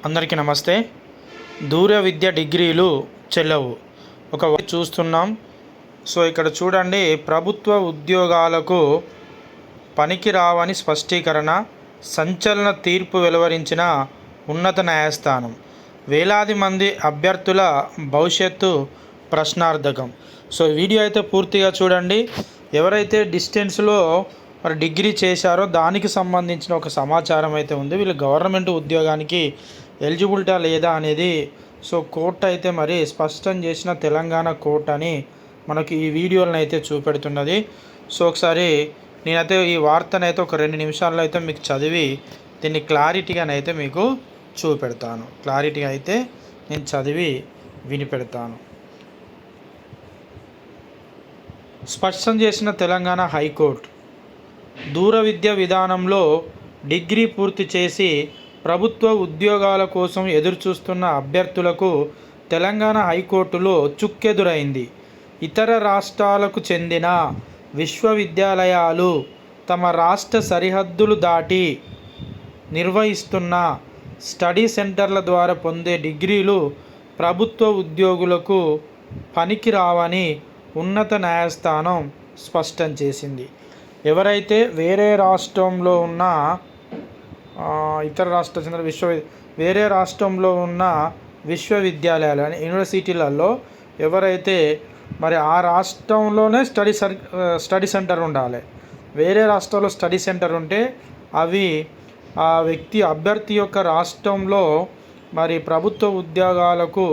అందరికీ నమస్తే. దూర విద్య డిగ్రీలు చెల్లవు చూస్తున్నాం. సో ఇక్కడ చూడండి, ప్రభుత్వ ఉద్యోగాలకు పనికిరావని స్పష్టీకరణ, సంచలన తీర్పు వెలువరించిన ఉన్నత న్యాయస్థానం. వేలాది మంది అభ్యర్థుల భవిష్యత్తు ప్రశ్నార్థకం. సో వీడియో అయితే పూర్తిగా చూడండి. ఎవరైతే డిస్టెన్స్లో మరి డిగ్రీ చేశారో దానికి సంబంధించిన ఒక సమాచారం అయితే ఉంది. వీళ్ళు గవర్నమెంట్ ఉద్యోగానికి ఎలిజిబిలిటా లేదా అనేది సో కోర్టు అయితే మరి స్పష్టం చేసిన తెలంగాణ కోర్టు అని మనకి ఈ వీడియోలను అయితే చూపెడుతున్నది. సో ఒకసారి నేనైతే ఈ వార్తనైతే ఒక 2 నిమిషాల్లో అయితే మీకు చదివి దీన్ని క్లారిటీగానైతే మీకు చూపెడతాను. క్లారిటీగా అయితే నేను చదివి వినిపెడతాను. స్పష్టం చేసిన తెలంగాణ హైకోర్టు, దూర విద్య విధానంలో డిగ్రీ పూర్తి చేసి ప్రభుత్వ ఉద్యోగాల కోసం ఎదురుచూస్తున్న అభ్యర్థులకు తెలంగాణ హైకోర్టులో చుక్కెదురైంది. ఇతర రాష్ట్రాలకు చెందిన విశ్వవిద్యాలయాలు తమ రాష్ట్ర సరిహద్దులు దాటి నిర్వహిస్తున్న స్టడీ సెంటర్ల ద్వారా పొందే డిగ్రీలు ప్రభుత్వ ఉద్యోగులకు పనికిరావని ఉన్నత న్యాయస్థానం స్పష్టం చేసింది. ఎవరైతే వేరే రాష్ట్రంలో ఉన్న ఇతర రాష్ట్ర చెందిన వేరే రాష్ట్రంలో ఉన్న విశ్వవిద్యాలయాలు అని యూనివర్సిటీలలో ఎవరైతే మరి ఆ రాష్ట్రంలోనే స్టడీ సెంటర్ ఉండాలి. వేరే రాష్ట్రంలో స్టడీ సెంటర్ ఉంటే అవి ఆ అభ్యర్థి యొక్క రాష్ట్రంలో మరి ప్రభుత్వ ఉద్యోగాలకు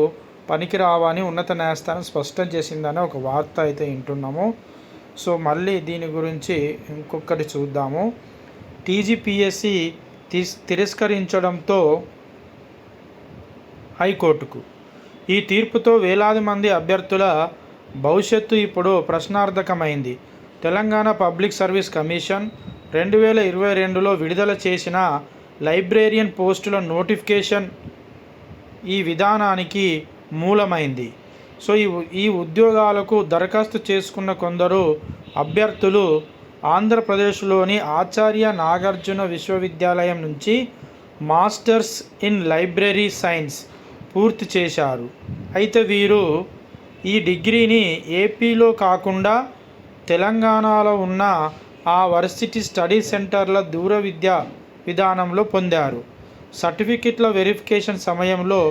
పనికిరావని ఉన్నత న్యాయస్థానం స్పష్టం చేసిందని ఒక వార్త అయితే వింటున్నాము. సో మళ్ళీ దీని గురించి ఇంకొకటి చూద్దాము. టీజీపీఎస్సీ తిరస్కరించడంతో హైకోర్టుకు. ఈ తీర్పుతో వేలాది మంది అభ్యర్థుల భవిష్యత్తు ఇప్పుడు ప్రశ్నార్థకమైంది. తెలంగాణ పబ్లిక్ సర్వీస్ కమిషన్ 2022లో విడుదల చేసిన లైబ్రేరియన్ పోస్టుల నోటిఫికేషన్ ఈ విధానానికి మూలమైంది. సో ఈ ఉద్యోగాలకు దరఖాస్తు చేసుకున్న కొందరు అభ్యర్థులు ఆంధ్రప్రదేశ్లోని ఆచార్య నాగార్జున విశ్వవిద్యాలయం నుంచి మాస్టర్స్ ఇన్ లైబ్రరీ సైన్స్ పూర్తి చేశారు. అయితే వీరు ఈ డిగ్రీని ఏపీలో కాకుండా తెలంగాణలో ఉన్న ఆ వర్సిటీ స్టడీ సెంటర్ల దూర విద్యా విధానంలో పొందారు. సర్టిఫికెట్ల వెరిఫికేషన్ సమయంలో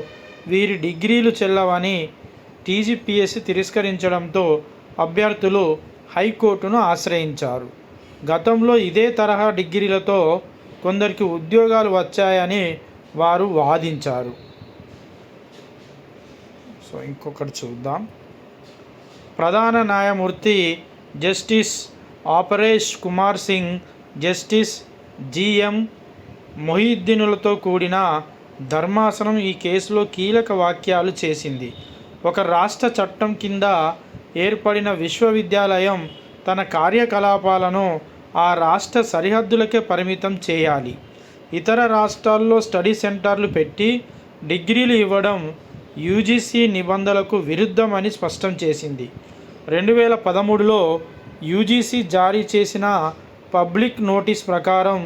వీరి డిగ్రీలు చెల్లవని టీజీపీఎస్సీ తిరస్కరించడంతో అభ్యర్థులు హైకోర్టును ఆశ్రయించారు. గతంలో ఇదే తరహా డిగ్రీలతో కొందరికి ఉద్యోగాలు వచ్చాయని వారు వాదించారు. సో ఇంకొకటి చూద్దాం. ప్రధాన న్యాయమూర్తి justice Aparesh Kumar Singh, justice GM మొహిద్దీనులతో కూడిన ధర్మాసనం ఈ కేసులో కీలక వ్యాఖ్యలు చేసింది. ఒక రాష్ట్ర చట్టం కింద ఏర్పడిన విశ్వవిద్యాలయం తన కార్యకలాపాలను ఆ రాష్ట్ర సరిహద్దులకే పరిమితం చేయాలి. ఇతర రాష్ట్రాల్లో స్టడీ సెంటర్లు పెట్టి డిగ్రీలు ఇవ్వడం యూజీసీ నిబంధనలకు విరుద్ధమని స్పష్టం చేసింది. 2013లో యూజీసీ జారీ చేసిన పబ్లిక్ నోటీస్ ప్రకారం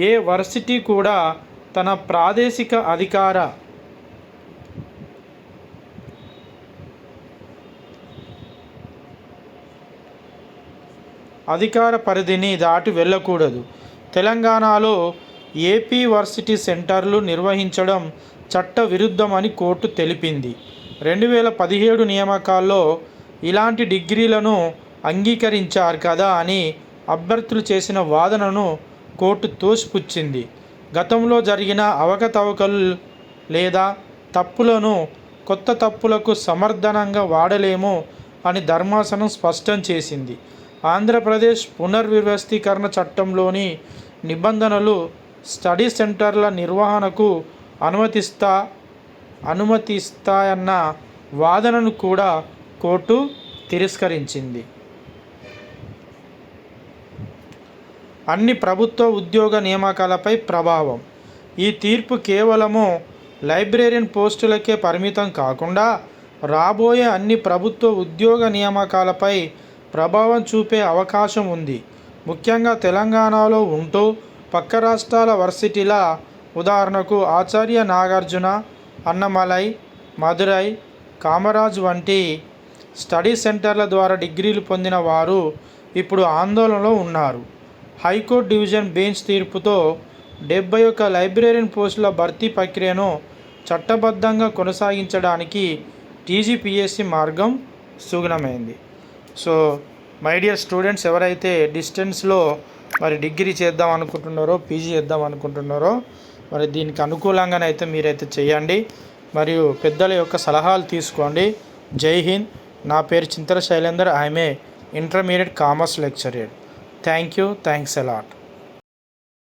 ఏ వర్సిటీ కూడా తన ప్రాదేశిక అధికార పరిధిని దాటి వెళ్ళకూడదు. తెలంగాణలో ఏపీ వర్సిటీ సెంటర్లు నిర్వహించడం చట్ట విరుద్ధమని కోర్టు తెలిపింది. 2017 నియామకాల్లో ఇలాంటి డిగ్రీలను అంగీకరించారు కదా అని అభ్యర్థులు చేసిన వాదనను కోర్టు తోసిపుచ్చింది. గతంలో జరిగిన అవకతవకలు లేదా తప్పులను కొత్త తప్పులకు సమర్థనంగా వాడలేము అని ధర్మాసనం స్పష్టం చేసింది. ఆంధ్రప్రదేశ్ పునర్వ్యవస్థీకరణ చట్టంలోని నిబంధనలు స్టడీ సెంటర్ల నిర్వహణకు అనుమతిస్తాయన్న వాదనను కూడా కోర్టు తిరస్కరించింది. అన్ని ప్రభుత్వ ఉద్యోగ నియామకాలపై ప్రభావం. ఈ తీర్పు కేవలము లైబ్రేరియన్ పోస్టులకే పరిమితం కాకుండా రాబోయే అన్ని ప్రభుత్వ ఉద్యోగ నియామకాలపై ప్రభావం చూపే అవకాశం ఉంది. ముఖ్యంగా తెలంగాణలో ఉంటూ పక్క రాష్ట్రాల వర్సిటీల ఉదాహరణకు ఆచార్య నాగార్జున, అన్నమలై, మదురై, కామరాజ్ వంటి స్టడీ సెంటర్ల ద్వారా డిగ్రీలు పొందిన వారు ఇప్పుడు ఆందోళనలో ఉన్నారు. హైకోర్టు డివిజన్ బెంచ్ తీర్పుతో 71 లైబ్రరీన్ పోస్టుల భర్తీ ప్రక్రియను చట్టబద్ధంగా కొనసాగించడానికి టీజీపీఎస్సీ మార్గం సుగమమైంది. సో మై డియర్ స్టూడెంట్స్, ఎవరైతే డిస్టెన్స్లో మరి డిగ్రీ చేద్దాం అనుకుంటున్నారో, పీజీ చేద్దాం అనుకుంటున్నారో, మరి దీనికి అనుకూలంగానైతే మీరైతే చేయండి. మరియు పెద్దల యొక్క సలహాలు తీసుకోండి. జై హింద్. నా పేరు Chintala Shailender. I'm a intermediate commerce lecturer. Thanks a lot.